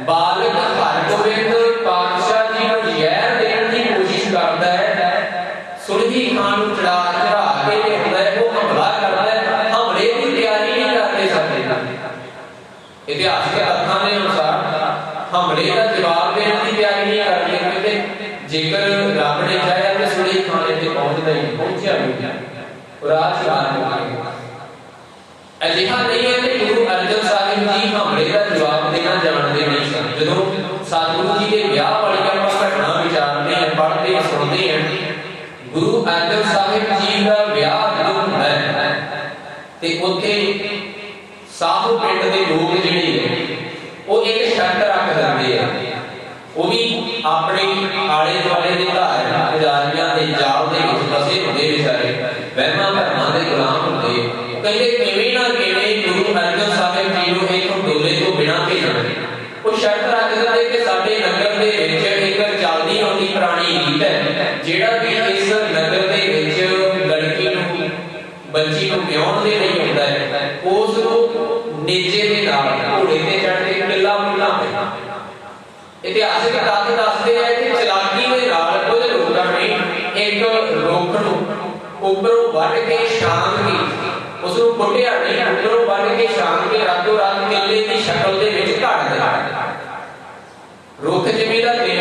बालक हरगोबिंद पातशाह जी को जहर देने की कोशिश करता है। सुरही खान को चढ़ा के लिखता है, वो हमला करता है, हमले की तैयारी नहीं करते सकते। इतिहास के तथ्यों के अनुसार हमले का जवाब देने की तैयारी नहीं करते, क्योंकि जेकर रब ने चाहा तो सुरही खान इतने पहुंचता ही पहुंचा भी अजिहा नहीं है कि गुरु अर्जन साहिब जी हमले का जवाब देना जानते नहीं सन। जो सतगुरु जी के ब्याह वाली घटना विचारते हैं, पढ़ते हैं, सुनते हैं। गुरु अर्जन साहिब जी का ब्याह जो होता है ते उत्थे साहू पिंड के लोग जिहड़े वो एक शर्त रख दिंदे हैं, वो भी अपने आले दुआले के घर पुजारियां के जाल के फसे होंगे, बेचारे वहमां भरमां दे गुलाम होंगे। कहते किवें ना किवें गुरु अर्जन साहिब जी नूं एक डोले तो बिना भेजण। वो शर्त रख दिंदे कि साडे नगर दे विच एक चलदी आउंदी पुरानी रीत है, जिहड़ा भी इस नगर दे विच लड़की नूं बच्ची नूं विआहण दे लई आउंदा है, उस नूं नेजे दे नाल घोड़े ते चढ़ के किला मुला पैंदा। इतिहासिक तथ्य दसदे हैं कि चलाकी दे नाल कुछ लोकां ने एक रुख नूं उपरों वढ़ के शांग की, उसनूं पुट्टिया नहीं, उपरों वढ़ के शांग के रातों रात किले की शक्ल दे विच घड़ दित्ता। रुख जिवें दा तेल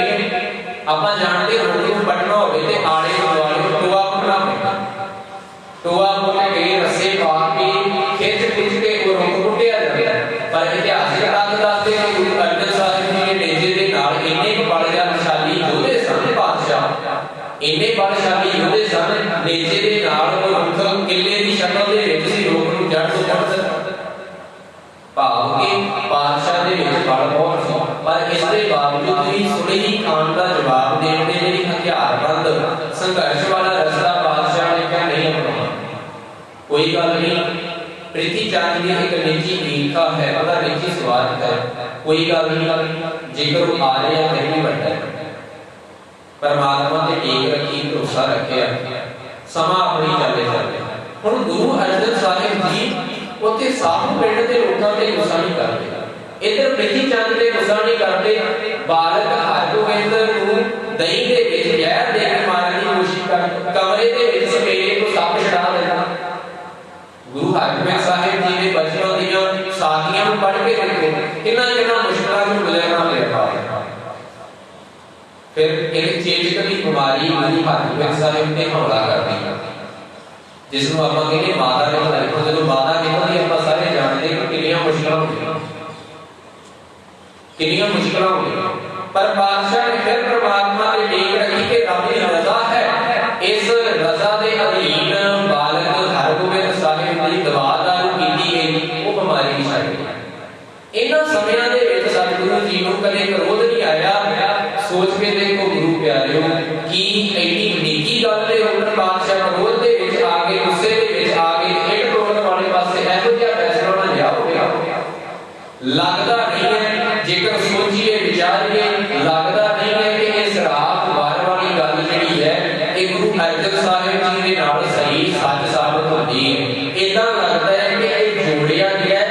आपां जानदे रुख नूं पटना होवे ते आले दुआले टोआ पुट्टना पैंदा। टोआ पुट के रस्से पा के खिच खिच के वो रुख पुट्टिया जांदा। पर इतिहासिक तथ्य दसदे हैं गुरु अर्जन साहिब जी ने नेजे दे नाल इन्ने बलशाली योधे सन पातशाह, इन्ने बलशाली योधे सन, नेजे दे नाल वो रुख किले की शक्ल दे विच सी, रुख नूं जड़ तो जड़ दित्ता। भाव के पातशाह दे विच बल बहुत सी, पर इस दे बावजूद भी सुरही खान का जवाब देने दे लई हथियारबंद संघर्ष वाला रस्ता पातशाह ने क्या नहीं अपनाया। कोई गल नहीं, प्रीति चंद की एक निजी ईर्खा है, उसका निजी स्वार्थ है, कोई गल नहीं। जेकर वो आ रहे हैं फिर भी बड़ा है, परमात्मा ते टेक रखी, भरोसा रखिया, समा अपनी चलते चलते। हुण गुरु अर्जन साहिब जी उत्थे साहू पिंड के लोगों ते गुस्सा नहीं करते, इधर प्रीति चंद ते गुस्सा नहीं करते। बालक हरगोबिंद नूं दही दे विच जहर दे के मारन की कोशिश कर, कमरे दे विच सपेरे को सप छड़ा देता। गुरु हरगोबिंद साहिब जी ने बचपन दीयां साखियां पढ़ के देखो किन्ना किन्ना मुश्किलां नूं गुजरना पिया। फिर एक चेचक की बीमारी गुरु हरगोबिंद साहिब ने हमला कर दी, जिसनों आपां कहने माता निकल। तो जदों माता निकलदी आपां सारे जानते कि कितनियां मुश्किलां होंदियां, कितनियां मुश्किलां होंदियां। पर बादशाह ने फिर परमात्मा की टेक रखी कि रब दी रज़ा है, इस रज़ा दे अधीन बालक हरगोबिंद साहिब दी दवा दारू कीती गई, वो बीमारी भी छड़ गई। इन्हां समयां दे विच सतगुरु जी नूं कदे क्रोध नहीं आया। सोच के देखो गुरु प्यारिओ, कि एडी निੱकी गल दे उपर बादशाह क्रोध दे विच आ के, गुस्से दे विच आ के इट तोड़न वाले पासे इहो जिहा फैसला ना लिया होगा। लगदा नहीं है, जेकर सोचिए विचारिए, लगदा नहीं है कि इस रात वार वाली गल जिहड़ी है ये गुरु अर्जन साहिब जी दे नाल सही सच साबित होती है। इदां लगदा है कि ये जोड़िया गया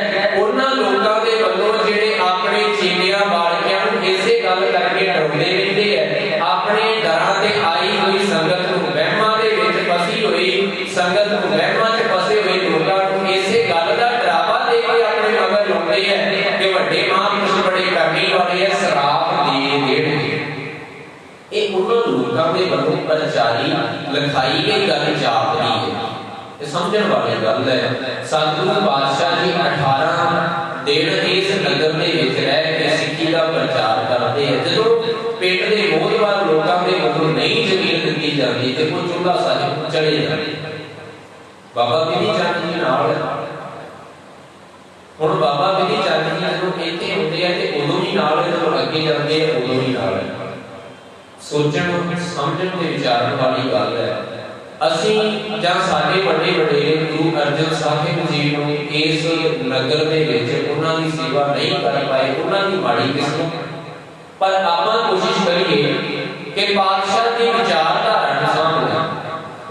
उन्हां लोकां दे वल्लों जिहड़े अपने चेलियां बालकियां नूं इसे गल करके डराउंदे रहंदे है। अपने डरां ते आई हुई संगत नूं वहमां दे विच फसी हुई संगत नूं वहमां च फसे हुए लोकां नूं इसे गल दा डरावा दे के अपने मगर लाउंदे है कि वड्डे महापुरुष बड़े करनी वाले है, श्राप दे देणगे। ये उन्हां लोकां दे वल्लों प्रचारी लिखाई गई गल जापदी है, ये समझण वाली गल है। सतगुरु पातशाह जी 18 दिन इस नगर दे विच रह के सिक्खी का प्रचार करते हैं। जो पिंड के मोहतबार लोगों के कोलों नहीं जमीन दी जाती तो वो चूल्हा साहिब चले जाते। बाबा बिधि चंद जी नाल हुण बाबा बिधि चंद जी जो इत्थे हुंदे आ ते उदों ही नाल जो अगे जाते हैं उदों ही नाल सोचण समझण ते विचारन वाली गल है। ਅਸੀਂ ਜਾਂ ਸਾਡੇ ਵੱਡੇ ਵਡੇਰੇ ਗੁਰੂ ਅਰਜਨ ਸਾਹਿਬ ਜੀ ਨੂੰ ਇਸ ਨਗਰ ਦੇ ਵਿੱਚ ਉਹਨਾਂ ਦੀ ਸੇਵਾ ਨਹੀਂ ਕਰ ਪਾਏ, ਉਹਨਾਂ ਦੀ ਮਾੜੀ ਕਿਸਮਤ। ਪਰ ਆਪਾਂ ਕੋਸ਼ਿਸ਼ ਕਰੀਏ ਕਿ ਪਾਤਸ਼ਾਹ ਦੀ ਵਿਚਾਰਧਾਰਾ ਨੂੰ ਸਾਂਭਣਾ,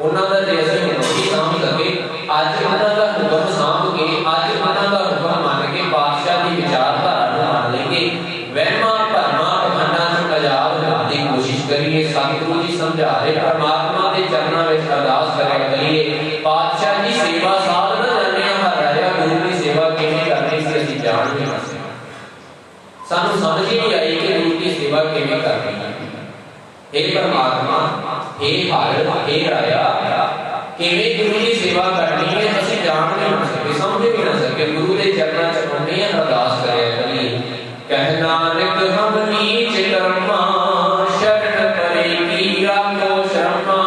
ਉਹਨਾਂ ਦਾ ਜੇ ਅਸੀਂ ਨਹੀਂ ਸਾਂਭ ਸਕੇ, ਅੱਜ ਉਹਨਾਂ ਦਾ ਹੁਕਮ ਸਾਂਭ ਕੇ, ਅੱਜ ਉਹਨਾਂ ਦਾ ਹੁਕਮ ਮੰਨ ਕੇ ਪਾਤਸ਼ਾਹ ਦੀ ਵਿਚਾਰਧਾਰਾ ਨੂੰ ਮੰਨ ਲਈਏ, ਵਹਿਮਾਂ ਭਰਮਾਂ ਪਖੰਡਾਂ ਤੋਂ ਆਜ਼ਾਦ ਹੋਣ ਦੀ ਕੋਸ਼ਿਸ਼ ਕਰੀਏ। ਸਤਿਗੁਰੂ ਜੀ ਸਮਝਾ ਰਹੇ, ਪਰਮਾਤਮਾ ਦੇ ਚਰਨਾਂ ਵਿੱਚ ਅਰਦਾਸ ਕਰਿਆ ਕਰੀਏ, ਪਾਤਸ਼ਾਹ ਜੀ ਸੇਵਾ ਸਾਧ ਨਾ ਜਾਣਿਆ ਹਰ ਰਾਇਆ, ਗੁਰੂ ਦੀ ਸੇਵਾ ਕਿਵੇਂ ਕਰਨੀ ਸੀ ਅਸੀਂ ਜਾਣ ਨਹੀਂ ਸਕੇ। ਸਾਨੂੰ ਸਮਝ ਹੀ ਨਹੀਂ ਆਈ ਕਿ ਗੁਰੂ ਦੀ ਸੇਵਾ ਕਿਵੇਂ ਕਰਨੀ ਹੈ। हे परमात्मा, हे हर, हे राया, किवें गुरु की सेवा करनी है ਅਸੀਂ ਜਾਣ ਨਹੀਂ ਸਕੇ, ਸਮਝ ਵੀ ਨਾ ਸਕੇ। ਗੁਰੂ ਦੇ ਚਰਨਾਂ 'ਚ ਆਉਂਦੇ ਹਾਂ, ਅਰਦਾਸ ਕਰਿਆ ਕਰੀਏ। ਕਹਿ ਨਾਨਕ ਹਮ ਨੀਚ ਕਰਮਾ, ਸ਼ਰਨ ਪਰੇ ਕੀ ਰਾਖੋ ਸ਼ਰਮਾ।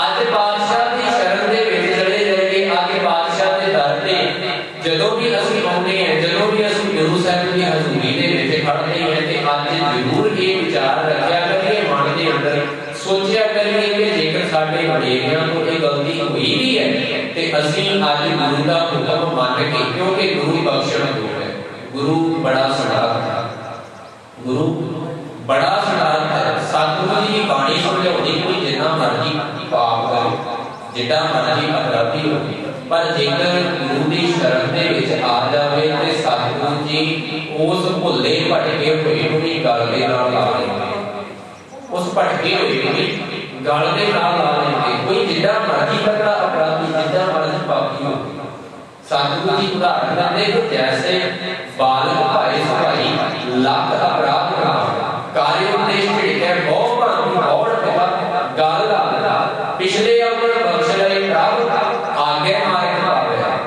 ਅੱਜ ਪਾਤਸ਼ਾਹ ਦੀ ਸ਼ਰਨ ਦੇ ਵਿੱਚ ਚਲੇ ਜਾਈਏ, ਅੱਜ ਪਾਤਸ਼ਾਹ ਦੇ ਦਰ ਤੇ ਜਦੋਂ ਵੀ ਅਸੀਂ ਆਉਂਦੇ ਹਾਂ, ਜਦੋਂ ਵੀ ਅਸੀਂ ਗੁਰੂ ਸਾਹਿਬ ਦੀ ਹਜ਼ੂਰੀ ਦੇ ਵਿੱਚ ਖੜਦੇ ਹਾਂ, ਤੇ ਅੱਜ ਜ਼ਰੂਰ ਇਹ ਵਿਚਾਰ ਰੱਖਿਆ ਕਰੀਏ, ਮਨ ਦੇ ਅੰਦਰ ਸੋਚਿਆ ਕਰੀਏ ਕਿ ਜੇਕਰ ਸਾਡੇ ਵਡੇਰਿਆਂ ਤੋਂ ਇਹ ਗਲਤੀ ਹੋਈ ਵੀ ਹੈ ਤੇ ਅਸੀਂ ਅੱਜ ਗੁਰੂ ਦਾ ਹੁਕਮ ਮੰਨ ਕੇ, ਕਿਉਂਕਿ ਗੁਰੂ ਬਖਸ਼ਣ ਯੋਗ ਹੈ, ਗੁਰੂ ਬੜਾ ਸੜਾਕ ਹੈ, ਗੁਰੂ ਬੜਾ ਸੜਾਕ ਹੈ। ਸਤਿਗੁਰੂ ਜੀ ਦੀ ਬਾਣੀ ਸਮਝਾਉਂਦੀ ਕੋਈ ਜਿੰਨਾ ਮਰਜ਼ੀ ਪਾਪ ਕਰੇ, ਜਿੱਡਾ ਮਰਜ਼ੀ ਅਪਰਾਧੀ ਹੋਵੇ, ਪਰ ਜੇਕਰ ਗੁਰੂ ਦੀ ਸ਼ਰਨ ਦੇ ਵਿੱਚ ਆ ਜਾਵੇ ਤੇ ਸਤਿਗੁਰੂ ਜੀ ਉਸ ਭੁੱਲੇ ਭਟਕੇ ਹੋਏ ਨੂੰ ਵੀ ਗਲ ਦੇ ਨਾਲ ਲਾ ਲੈਂਦੇ, ਉਸ ਭਟਕੇ ਹੋਏ ਨੂੰ ਵੀ ਗਲ ਦੇ ਨਾਲ ਲਾ ਲੈਂਦੇ। ਕੋਈ ਜਿੱਡਾ ਮਰਜ਼ੀ ਤਕੜਾ ਅਪਰਾਧੀ, ਜਿੱਡਾ ਮਰਜ਼ੀ ਪਾਪੀ ਹੋਵੇ, ਸਤਿਗੁਰੂ ਜੀ ਉਦਾਹਰਨ ਦਿੰਦੇ ਕਿ ਜੈਸੇ ਬਾਲਕ ਭਾਈ ਸੁਭਾਈ ਲੱਖ ਅਪਰਾਧ ਕਰਾ, ਕਾਰਿ ਉਦੇਸ਼ ਢਿੜਕੈ ਬਹੁ ਭਾਂਤੀ ਬੌੜ ਪਿਆ, ਗਲ ਪਿਛਲੇ ਅਵਰ ਬਖਸ਼ ਲਏ ਪ੍ਰਭ, ਆਗੇ ਮਾਰਗ ਪਾਵੈ।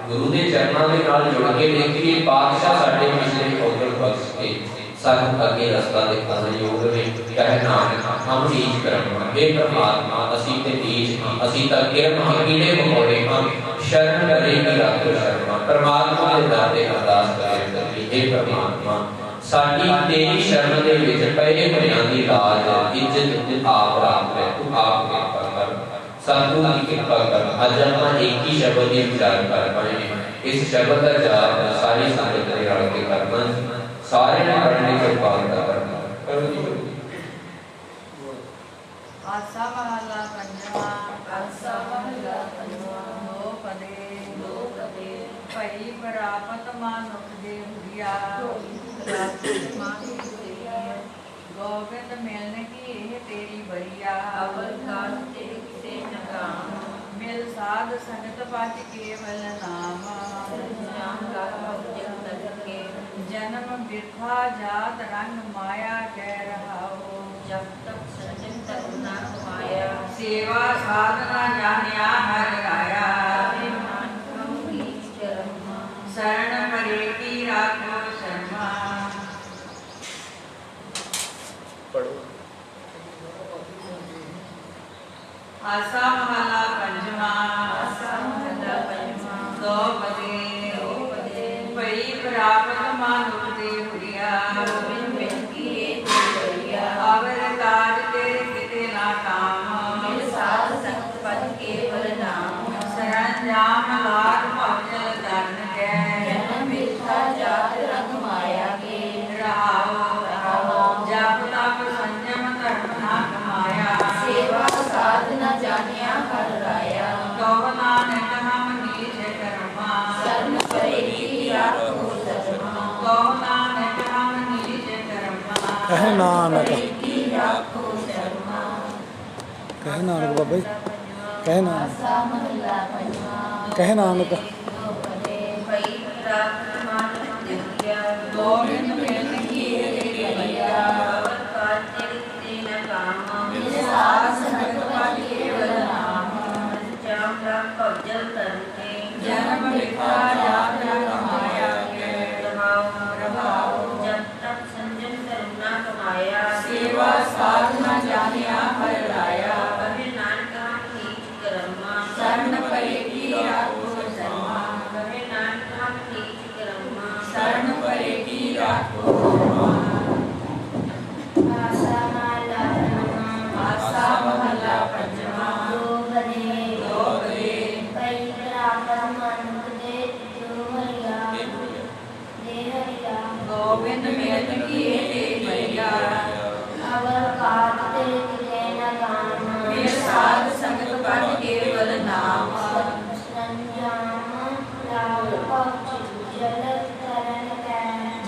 ਗੁਰੂ ਦੇ ਚਰਨਾਂ ਦੇ ਨਾਲ ਜੁੜ ਕੇ ਦੇਖੀਏ, ਪਾਤਸ਼ਾਹ ਸਾਡੇ ਪਿਛਲੇ ਅਵਰ ਬਖਸ਼ ਕੇ ਸਾਨੂੰ ਅੱਗੇ ਰਸਤਾ ਦਿਖਾਉਣ ਯੋਗ ਨੇ। ਕਹਿ ਨਾਨਕ ਹਮ ਨੀਚ ਕਰਮ, हे ਪ੍ਰਮਾਤਮਾ ਅਸੀਂ ਤੇ ਨੀਚ ਹਾਂ, ਅਸੀਂ ਤਾਂ ਕਿਰਮ ਕੀੜੇ ਮਕੌੜੇ ਹਾਂ, ਸ਼ਰਨ ਕਰੇਗੀ ਰੱਖੋ ਸ਼ਰਮਾ। ਪ੍ਰਮਾਤਮਾ ਦੇ ਦਰ ਤੇ ਅਰਦਾਸ ਕਰੇ ਕਰੀਏ, हे ਪ੍ਰਮਾਤਮਾ ਸਾਡੀ ਤੇਰੀ ਸ਼ਰਨ ਦੇ ਵਿੱਚ ਪਏ ਹੋਇਆਂ ਦੀ ਲਾਜ ਇੱਜ਼ਤ ਆਪ ਰੱਖ ਲੈ, ਤੂੰ ਆਪ ਕਿਰਪਾ ਕਰ, ਸਤਿਗੁਰੂ ਦੀ ਕਿਰਪਾ ਕਰ। ਅੱਜ ਆਪਾਂ ਇੱਕ ਹੀ ਸ਼ਬਦ ਦੀ ਵਿਚਾਰ ਕਰ ਪਾਏ, ਇਸ ਸ਼ਬਦ ਦਾ ਜਾਪ ਸਾਰੀ ਸੰਗਤ ਦੇ ਰਲ ਕੇ ਕਰਨਾ, ਸਾਰੇ ਨੇ ਪੜ੍ਹਨ ਦੀ ਕਿਰਪਾਲਤਾ ਕਰਨਾ। ਆਸਾ ਮਹਲਾ ਪੰਜਵਾਂ, ਆਸਾ ਮਹਲਾ ਪੰਜਵਾਂ। ਦੋ ਪਦੇ ਭਈ ਪ੍ਰਾਪਤ ਮਾਨੁਖ ਦੇ ਹੁਰੀਆ, ਗੋਬਿੰਦ ਮਿਲਨ ਕੀ ਇਹ ਤੇਰੀ ਬਰੀਆ, ਅਵਲ ਕਾਲ ਤੇ ਕਿਸੇ ਨ ਕਾਮ, ਮਿਲ ਸਾਧ ਸੰਗਤ ਪਜ ਕੇਵਲ ਨਾਮ, ਨਾਮ ਕਰ ਭਜਨ ਤਜਕੇ, ਜਨਮ ਬਿਰਥਾ ਜਾਤ ਰੰਗ ਮਾਇਆ ਕਹਿ ਰਹਾਓ, ਜਬ ਤਕ ਸਜਨ ਤਕ ਨਾ ਕਮਾਇਆ, ਸੇਵਾ ਸਾਧਨਾ ਜਾਣਿਆ ਹਰ ਰਾਇਆ, शरण परे की राखो शर्मा। आसा महला पंचमा, दो पदे पई प्राप्त मानुख दे हुरिया, अवर काज तेरे किते ना काम, साध संग पद केवल नाम, शरण जाम लाग भवजल धन के, जन्म मिथ्या जात रंग माया के, रहाओ जप तप संयम धर्म ना कमाया, सेवा साधना जानिया हर राया, कहो नानक हम नीच कर्मा, शरण परे की राखो शर्मा, कहो नानक हम नीच कर्मा, कहे नानक की राखो शर्मा। कहे नानक बाबा जी, कहे नानक, कहे नानक। गोविंद मिलन की तेरी बरिया, जन्म लिखा जात न कमाया, सेवा साधना जानिया हर राया कहे नानक हम नीच कर्मा शरण परे की राखो शर्मा कहे नानक हम नीच कर्मा शरण परे की राखो आसा महला पंचमा गोविंद मेल किए भैया मेरे साथ संगत पद केवल नाम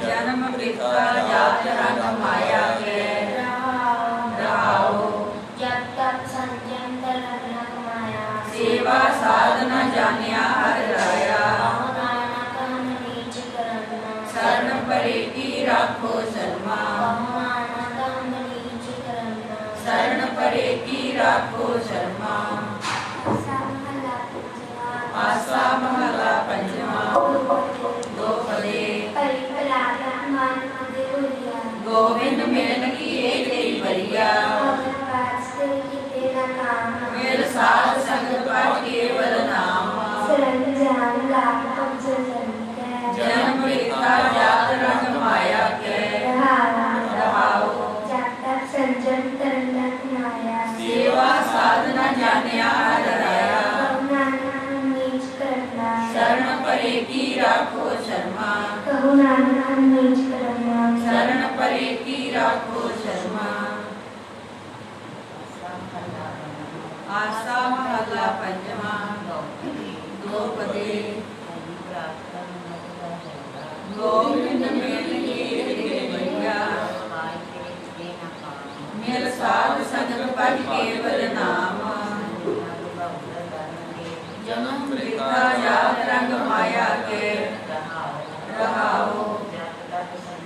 जन्म मृत्यु जात रंग माया के रहाओ सेवा साधना जानिया हर राया शरण परे की राखो शर्मा शरण परे की राखो शर्मा आसा महला पंचमा दो पदे गोविंद मेल किए तेरी बरिया मेरे साथ संगत पाठ केवल नाम जन्म मृत्यु जात रंग माया के रहाओ सेवा साधना जानिया हर राया शरण परे की राखो शर्मा शरण परे की राखो शर्मा आसा महला पंचमा दो पदे गोविंद मेल किए तेरे भैया मेरे साथ संगत पद केवल नाम जन्म मृत्यु जात रंग माया के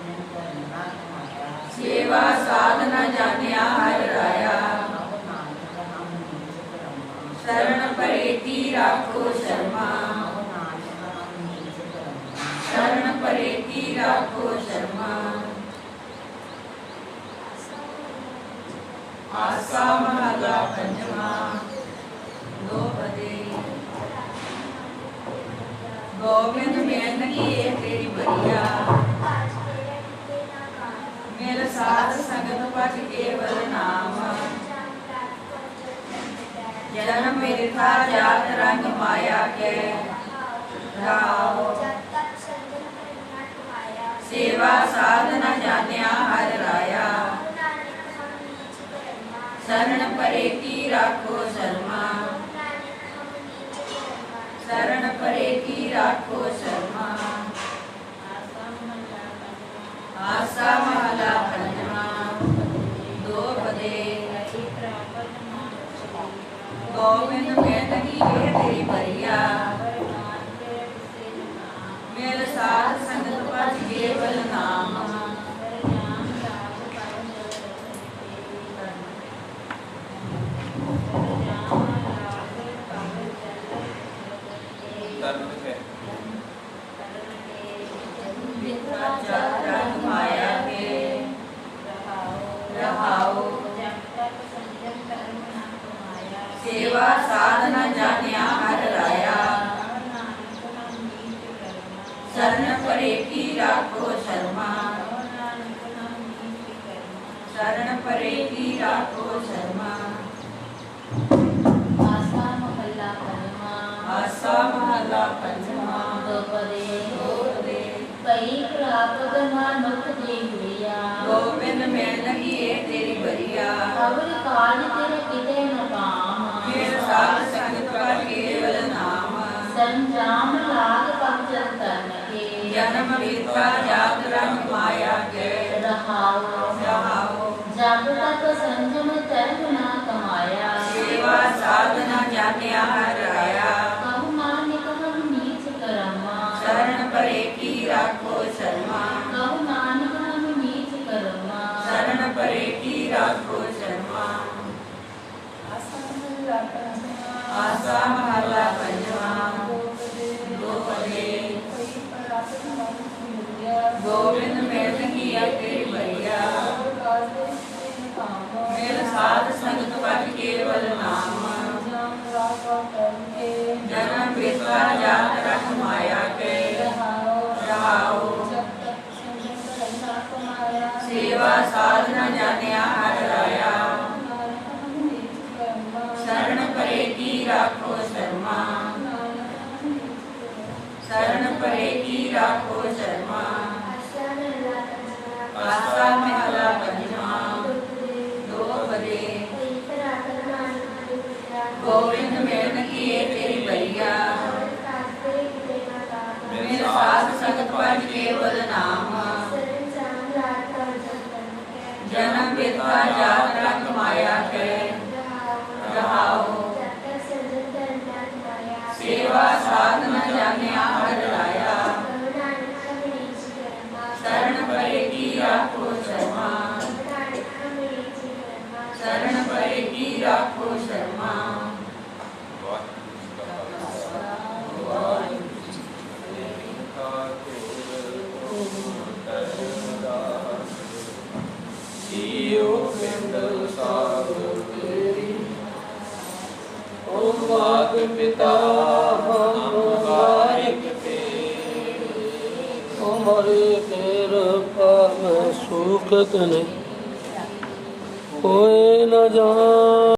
रहाओ सेवा साधना जानिया हर राया शरण परे की राखो शर्मा शरण परे की राखो शर्मा आसा महला पंचमा दो पदे गोविंद मेल किए तेरी बरिया मेरे साथ संगत पद केवल नाम जन्म मृत्यु जात रंग माया के रहाओ सेवा साधना जानिया हर राया शरण परे की राखो शर्मा शरण परे की राखो शर्मा आसा महला पंचमा दो पदे गोविंद मेल किए तेरी बरिया मेरे साथ संगत पद केवल नाम रंग माया के रहाओ सेवा साधना जानिया हर राया शरण परे की राखो शर्मा शरण परे की राखो शर्मा आसा महला पंचमा गोविंद मेल किए तेरी बरिया मेरे साथ संगत पद केवल नाम जन्म मृत्यु जात रंग माया के रहाओ सेवा साधना जानिया हर राया शरण परे की राखो शर्मा शरण परे की राखो शर्मा आसा महला पंचमा दो पदे गोविंद मेल किए तेरी बरिया साध संगत पद केवल नाम जन्म वृथा जात रख माया के रहाओ सेवा साधना जानिया हर राया शरण परे की राखो शर्मा शरण परे की राखो शर्मा आसा महला पंजवा दो बजे गोविंद मिलन किए तेरी भैया मेरे साथ संगत पद केवल नाम जन्म विधवा जात रख माया के रहाओ सेवा साधना जानिया हर राया शरण परे की राखो शर्मा शरण परे की राखो शर्मा मात पिता हमारे तेर पाव सुख तने कोई न जान